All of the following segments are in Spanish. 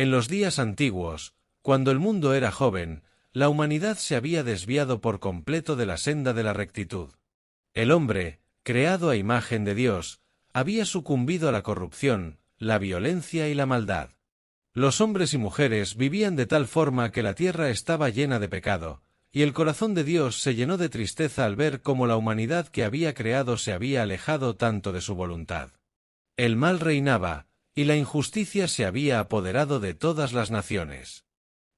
En los días antiguos, cuando el mundo era joven, la humanidad se había desviado por completo de la senda de la rectitud. El hombre, creado a imagen de Dios, había sucumbido a la corrupción, la violencia y la maldad. Los hombres y mujeres vivían de tal forma que la tierra estaba llena de pecado, y el corazón de Dios se llenó de tristeza al ver cómo la humanidad que había creado se había alejado tanto de su voluntad. El mal reinaba, y la injusticia se había apoderado de todas las naciones.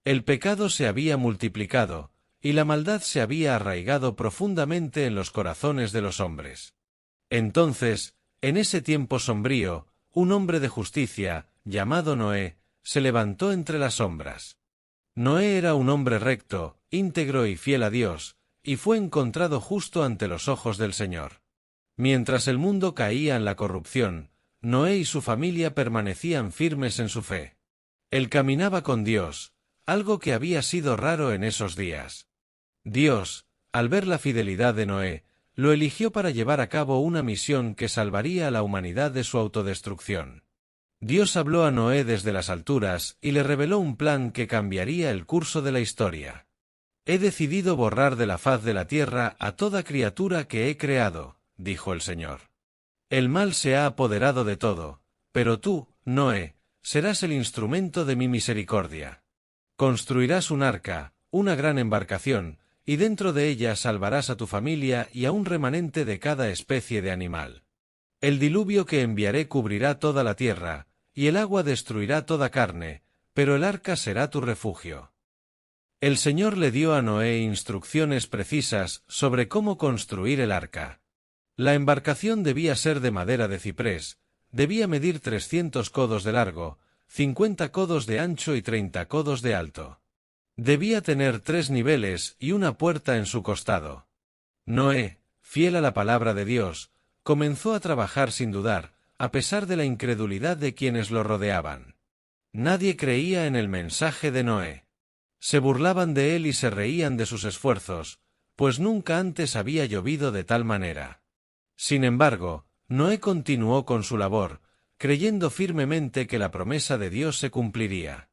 El pecado se había multiplicado, y la maldad se había arraigado profundamente en los corazones de los hombres. Entonces, en ese tiempo sombrío, un hombre de justicia, llamado Noé, se levantó entre las sombras. Noé era un hombre recto, íntegro y fiel a Dios, y fue encontrado justo ante los ojos del Señor. Mientras el mundo caía en la corrupción, Noé y su familia permanecían firmes en su fe. Él caminaba con Dios, algo que había sido raro en esos días. Dios, al ver la fidelidad de Noé, lo eligió para llevar a cabo una misión que salvaría a la humanidad de su autodestrucción. Dios habló a Noé desde las alturas y le reveló un plan que cambiaría el curso de la historia. He decidido borrar de la faz de la tierra a toda criatura que he creado, dijo el Señor. El mal se ha apoderado de todo, pero tú, Noé, serás el instrumento de mi misericordia. Construirás un arca, una gran embarcación, y dentro de ella salvarás a tu familia y a un remanente de cada especie de animal. El diluvio que enviaré cubrirá toda la tierra, y el agua destruirá toda carne, pero el arca será tu refugio. El Señor le dio a Noé instrucciones precisas sobre cómo construir el arca. La embarcación debía ser de madera de ciprés, debía medir 300 codos de largo, 50 codos de ancho y 30 codos de alto. Debía tener 3 niveles y una puerta en su costado. Noé, fiel a la palabra de Dios, comenzó a trabajar sin dudar, a pesar de la incredulidad de quienes lo rodeaban. Nadie creía en el mensaje de Noé. Se burlaban de él y se reían de sus esfuerzos, pues nunca antes había llovido de tal manera. Sin embargo, Noé continuó con su labor, creyendo firmemente que la promesa de Dios se cumpliría.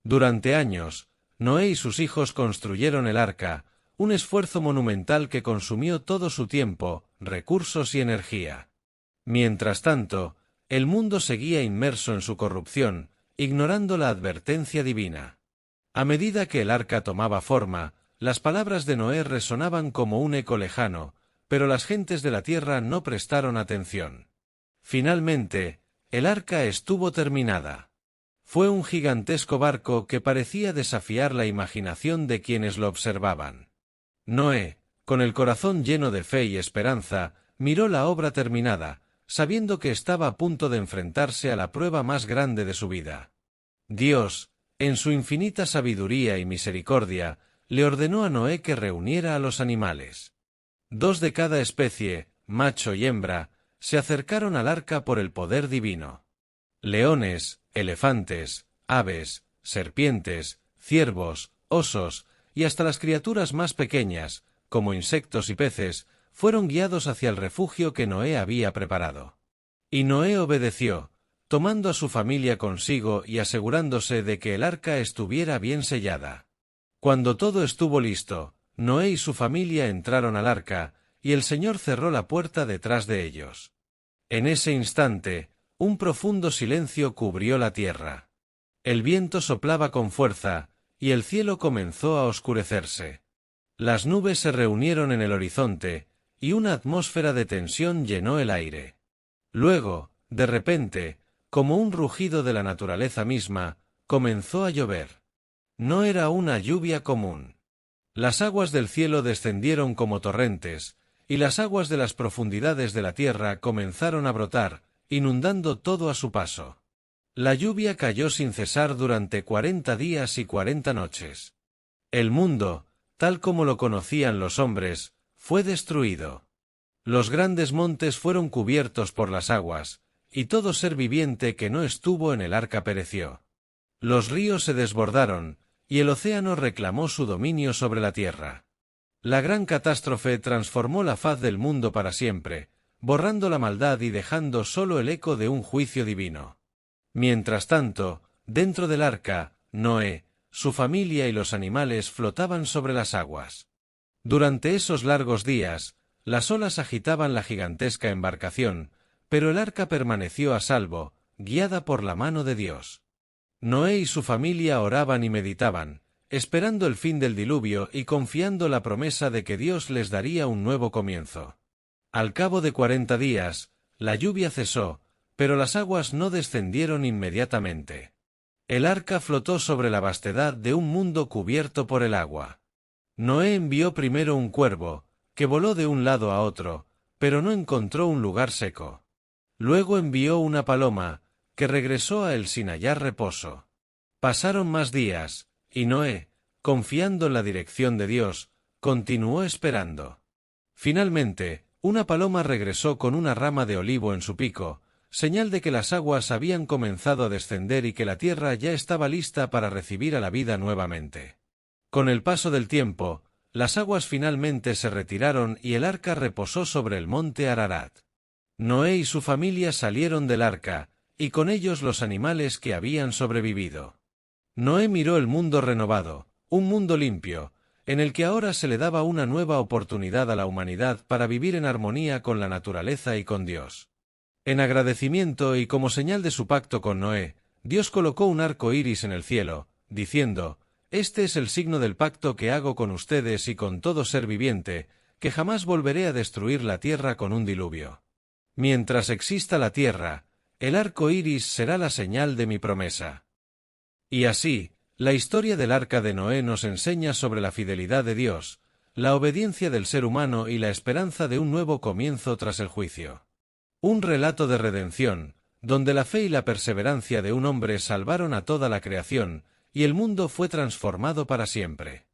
Durante años, Noé y sus hijos construyeron el arca, un esfuerzo monumental que consumió todo su tiempo, recursos y energía. Mientras tanto, el mundo seguía inmerso en su corrupción, ignorando la advertencia divina. A medida que el arca tomaba forma, las palabras de Noé resonaban como un eco lejano, pero las gentes de la tierra no prestaron atención. Finalmente, el arca estuvo terminada. Fue un gigantesco barco que parecía desafiar la imaginación de quienes lo observaban. Noé, con el corazón lleno de fe y esperanza, miró la obra terminada, sabiendo que estaba a punto de enfrentarse a la prueba más grande de su vida. Dios, en su infinita sabiduría y misericordia, le ordenó a Noé que reuniera a los animales. 2 de cada especie, macho y hembra, se acercaron al arca por el poder divino. Leones, elefantes, aves, serpientes, ciervos, osos, y hasta las criaturas más pequeñas, como insectos y peces, fueron guiados hacia el refugio que Noé había preparado. Y Noé obedeció, tomando a su familia consigo y asegurándose de que el arca estuviera bien sellada. Cuando todo estuvo listo, Noé y su familia entraron al arca, y el Señor cerró la puerta detrás de ellos. En ese instante, un profundo silencio cubrió la tierra. El viento soplaba con fuerza, y el cielo comenzó a oscurecerse. Las nubes se reunieron en el horizonte, y una atmósfera de tensión llenó el aire. Luego, de repente, como un rugido de la naturaleza misma, comenzó a llover. No era una lluvia común. Las aguas del cielo descendieron como torrentes, y las aguas de las profundidades de la tierra comenzaron a brotar, inundando todo a su paso. La lluvia cayó sin cesar durante 40 días y 40 noches. El mundo, tal como lo conocían los hombres, fue destruido. Los grandes montes fueron cubiertos por las aguas, y todo ser viviente que no estuvo en el arca pereció. Los ríos se desbordaron, y el océano reclamó su dominio sobre la tierra. La gran catástrofe transformó la faz del mundo para siempre, borrando la maldad y dejando solo el eco de un juicio divino. Mientras tanto, dentro del arca, Noé, su familia y los animales flotaban sobre las aguas. Durante esos largos días, las olas agitaban la gigantesca embarcación, pero el arca permaneció a salvo, guiada por la mano de Dios. Noé y su familia oraban y meditaban, esperando el fin del diluvio y confiando la promesa de que Dios les daría un nuevo comienzo. Al cabo de 40 días, la lluvia cesó, pero las aguas no descendieron inmediatamente. El arca flotó sobre la vastedad de un mundo cubierto por el agua. Noé envió primero un cuervo, que voló de un lado a otro, pero no encontró un lugar seco. Luego envió una paloma, que regresó a él sin hallar reposo. Pasaron más días, y Noé, confiando en la dirección de Dios, continuó esperando. Finalmente, una paloma regresó con una rama de olivo en su pico, señal de que las aguas habían comenzado a descender y que la tierra ya estaba lista para recibir a la vida nuevamente. Con el paso del tiempo, las aguas finalmente se retiraron y el arca reposó sobre el monte Ararat. Noé y su familia salieron del arca, y con ellos los animales que habían sobrevivido. Noé miró el mundo renovado, un mundo limpio, en el que ahora se le daba una nueva oportunidad a la humanidad para vivir en armonía con la naturaleza y con Dios. En agradecimiento y como señal de su pacto con Noé, Dios colocó un arco iris en el cielo, diciendo: «Este es el signo del pacto que hago con ustedes y con todo ser viviente, que jamás volveré a destruir la tierra con un diluvio. Mientras exista la tierra, el arco iris será la señal de mi promesa». Y así, la historia del arca de Noé nos enseña sobre la fidelidad de Dios, la obediencia del ser humano y la esperanza de un nuevo comienzo tras el juicio. Un relato de redención, donde la fe y la perseverancia de un hombre salvaron a toda la creación, y el mundo fue transformado para siempre.